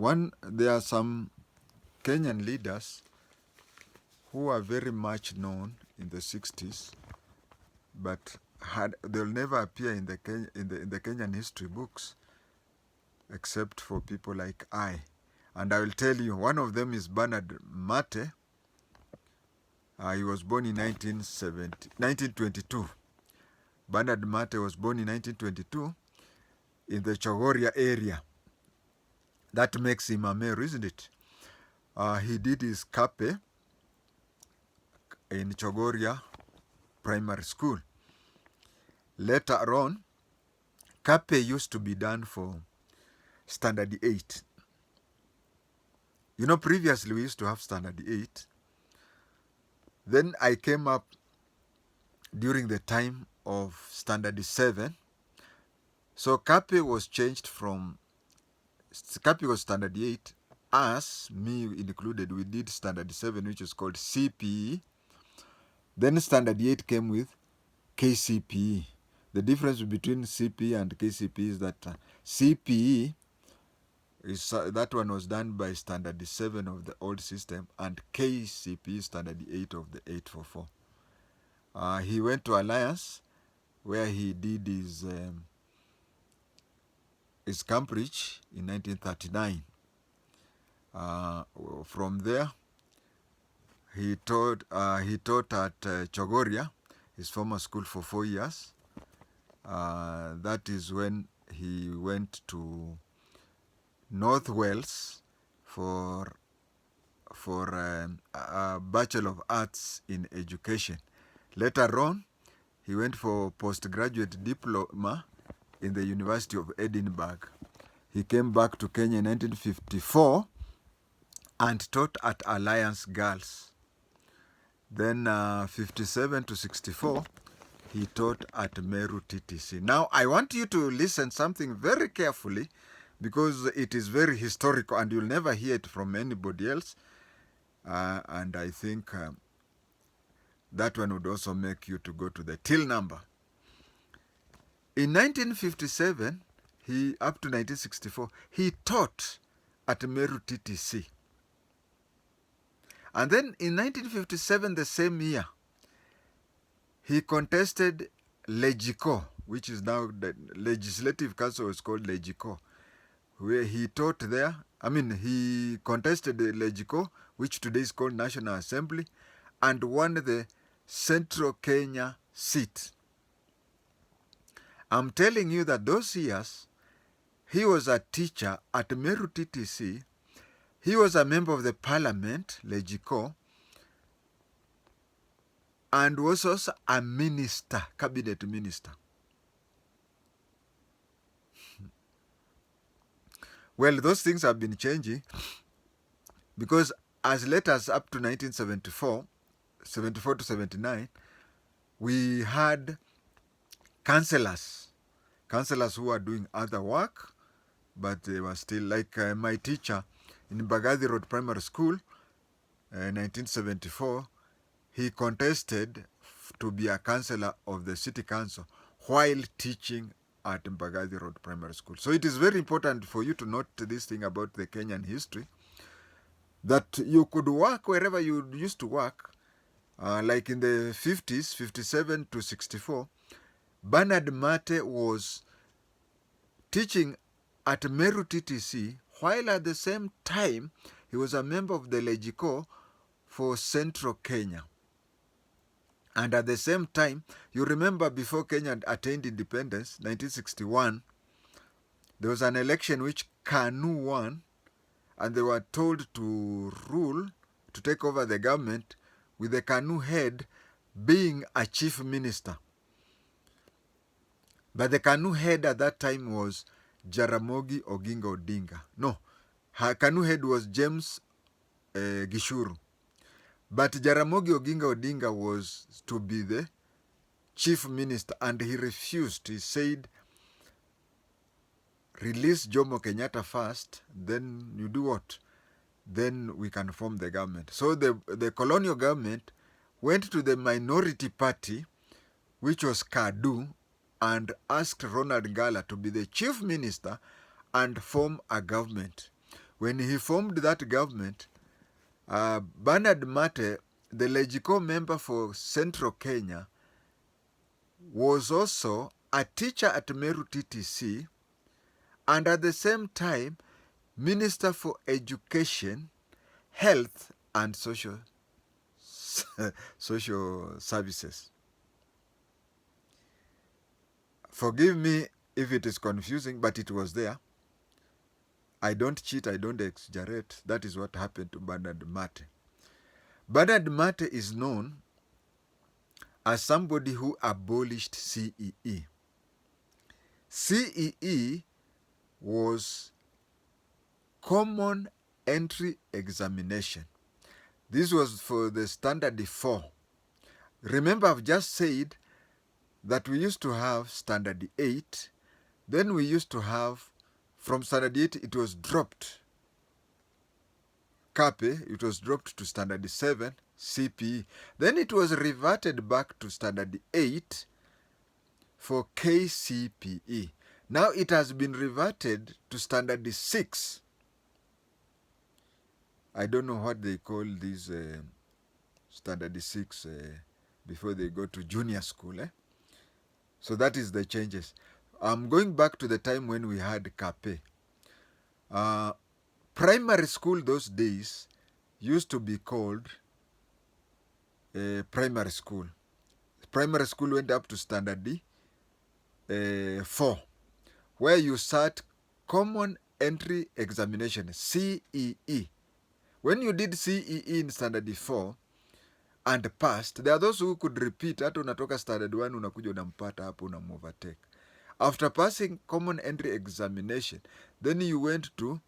There are some Kenyan leaders who are very much known in the 60s, but they'll never appear in the Kenyan history books, except for people like I. And I will tell you, one of them is Bernard Mate. He was born in 1922. Bernard Mate was born in 1922 in the Chogoria area. That makes him a Meru, isn't it? He did his Kape in Chogoria Primary School. Later on, Kape used to be done for Standard 8. You know, previously we used to have Standard 8. Then I came up during the time of Standard 7. So Kape was changed from, Kape was Standard 8, us, me included, we did Standard 7, which is called CPE. Then Standard 8 came with KCPE. The difference between CPE and KCPE is that CPE, that one was done by Standard 7 of the old system, and KCPE Standard 8 of the 844. He went to Alliance, where he did his Cambridge in 1939. From there, he taught at Chogoria, his former school, for 4 years. That is when he went to North Wales for a Bachelor of Arts in Education. Later on, he went for postgraduate diploma in the University of Edinburgh. He came back to Kenya in 1954 and taught at Alliance Girls. Then 57 to 64, he taught at Meru TTC. Now, I want you to listen something very carefully, because it is very historical and you'll never hear it from anybody else. And I think that one would also make you to go to the till number. In 1957, up to 1964, he taught at Meru TTC. And then in 1957, the same year, he contested Legico, which is now the Legislative Council is called Legico, where he taught there. He contested the Legico, which today is called National Assembly, and won the Central Kenya seat. I'm telling you that those years, he was a teacher at Meru TTC. He was a member of the parliament, Legico, and was also a minister, cabinet minister. Well, those things have been changing, because as late as up to 1974, 74 to 79, we had councillors who were doing other work, but they were still, like my teacher in Mbagathi Road Primary School, 1974, he contested to be a councillor of the city council while teaching at Mbagathi Road Primary School. So it is very important for you to note this thing about the Kenyan history, that you could work wherever you used to work. Like in the 50s, 57 to 64, Bernard Mate was teaching at Meru TTC, while at the same time he was a member of the Legico for Central Kenya. And at the same time, you remember before Kenya attained independence, 1961, there was an election which KANU won, and they were told to rule, to take over the government, with the KANU head being a chief minister. But the KANU head at that time was Jaramogi Oginga Odinga. No, her KANU head was James Gishuru. But Jaramogi Oginga Odinga was to be the chief minister, and he refused. He said, release Jomo Kenyatta first, then you do what? Then we can form the government. So the colonial government went to the minority party, which was KADU, and asked Ronald Ngala to be the chief minister and form a government. when he formed that government, Bernard Mate, the Legico member for Central Kenya, was also a teacher at Meru TTC, and at the same time, Minister for Education, Health, and Social Services. Forgive me if it is confusing, but it was there. I don't cheat, I don't exaggerate. That is what happened to Bernard Mate. Bernard Mate is known as somebody who abolished CEE. CEE was Common Entry Examination. This was for the Standard 4. Remember, I've just said that we used to have Standard 8. Then we used to have, from Standard 8, it was dropped. CAPE, it was dropped to Standard 7, CPE. Then it was reverted back to Standard 8 for KCPE. Now it has been reverted to Standard 6. I don't know what they call these Standard 6 before they go to junior school. So that is the changes. I'm going back to the time when we had CAPE. Primary school those days used to be called primary school. Primary school went up to Standard 4, where you sat Common Entry Examination, CEE. When you did CEE in Standard 4 and passed, there are those who could repeat. Hata unatoka Standard 1 unakuja unampata hapo unamovertake. After passing Common Entry Examination, then you went to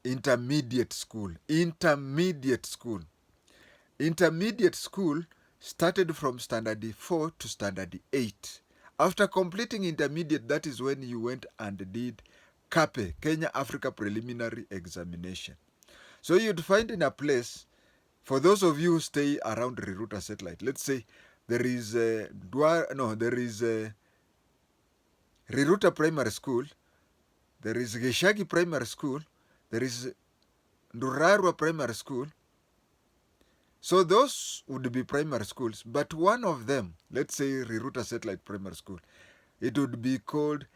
intermediate school. Intermediate school started from Standard 4 to Standard 8. After completing intermediate, that is when you went and did CAPE, Kenya Africa Preliminary Examination. So you'd find in a place, for those of you who stay around Riruta Satellite, let's say there is Riruta Primary School, there is Geshagi Primary School, there is Ndurarwa Primary School. So those would be primary schools, but one of them, let's say Riruta Satellite Primary School, it would be called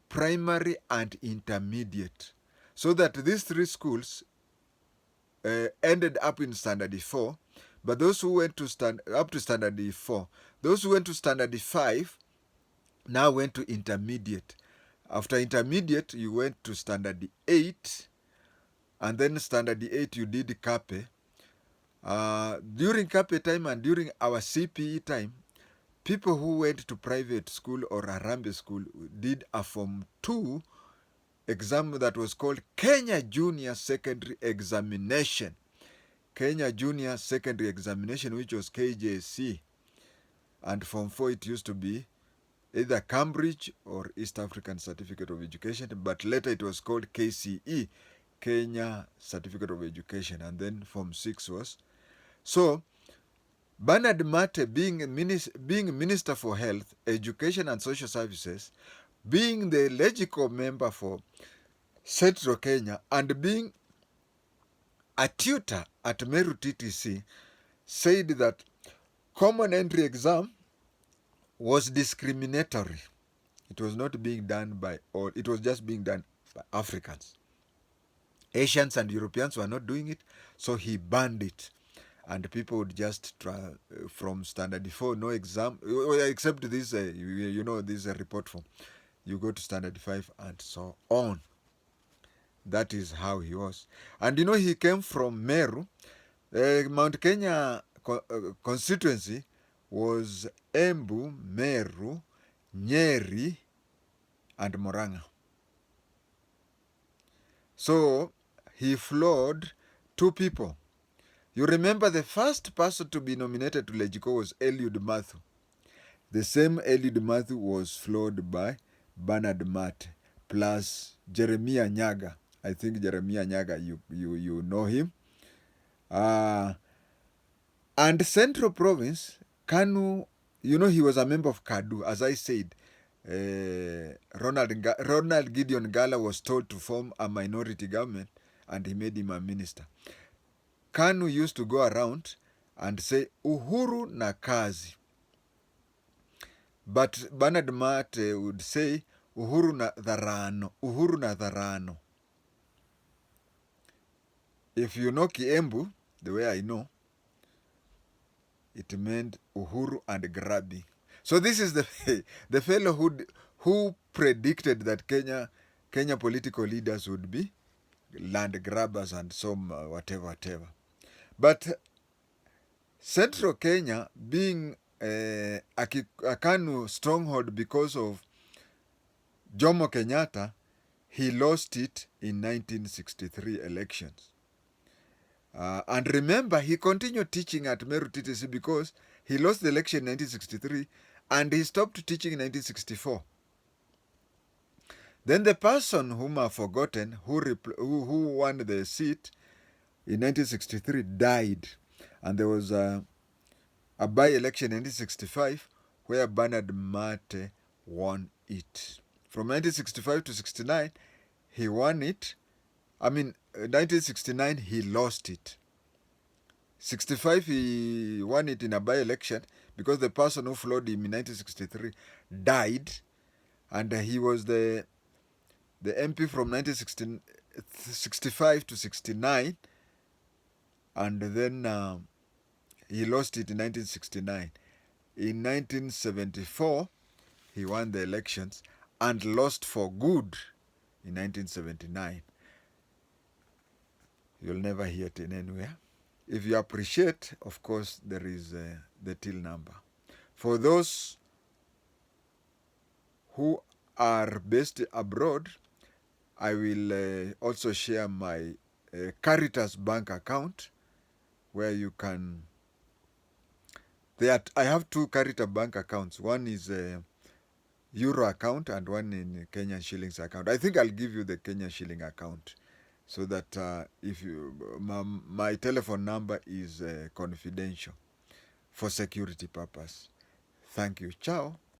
primary and intermediate. So that these three schools ended up in Standard 4, but those who went to up to Standard 4, those who went to Standard 5 now went to intermediate. After intermediate, you went to Standard 8, and then Standard 8 you did CAPE. During CAPE time and during our CPE time, people who went to private school or Harambee school did a Form 2 exam that was called Kenya Junior Secondary Examination. Kenya Junior Secondary Examination, which was KJC. And Form 4, it used to be either Cambridge or East African Certificate of Education, but later it was called KCE, Kenya Certificate of Education, and then Form 6 was. So, Bernard Mate, being Minister for Health, Education and Social Services, being the legislative member for Central Kenya, and being a tutor at Meru TTC, said that common entry exam was discriminatory. It was not being done by all, it was just being done by Africans. Asians and Europeans were not doing it, so he banned it. And people would just try from Standard 4, no exam, except this, this report form. You go to Standard 5 and so on. That is how he was. And he came from Meru. Mount Kenya constituency was Embu, Meru, Nyeri, and Murang'a. So he floored 2 people. You remember the first person to be nominated to Legico was Eliud Matthew. The same Eliud Matthew was floored by Bernard Mate, plus Jeremiah Nyaga. I think Jeremiah Nyaga, you know him. And Central Province, Kanu, he was a member of KADU. As I said, Ronald Gideon Gala was told to form a minority government, and he made him a minister. KANU used to go around and say uhuru na kazi, but Bernard Mate would say uhuru na dharano, uhuru na dharano. If you know Kiembu, the way I know, it meant uhuru and grabbing. So this is the fellow who predicted that Kenya political leaders would be land grabbers and some whatever. But Central Kenya, being a KANU stronghold because of Jomo Kenyatta, he lost it in 1963 elections. And remember, he continued teaching at Meru TTC because he lost the election in 1963 and he stopped teaching in 1964. Then the person whom I've forgotten, who won the seat in 1963, died. And there was a by-election in 1965 where Bernard Mate won it. From 1965 to 69, he won it. 1969, he lost it. 65, he won it in a by-election because the person who followed him in 1963 died, and he was the MP from 1965 to 69, and then he lost it in 1969. In 1974, he won the elections and lost for good in 1979. You'll never hear it in anywhere. If you appreciate, of course, there is the till number. For those who are based abroad, I will also share my Caritas bank account where you can... I have two Caritas bank accounts. One is a Euro account and one in Kenyan shillings account. I think I'll give you the Kenyan shilling account so that if you, my telephone number is confidential for security purpose. Thank you. Ciao.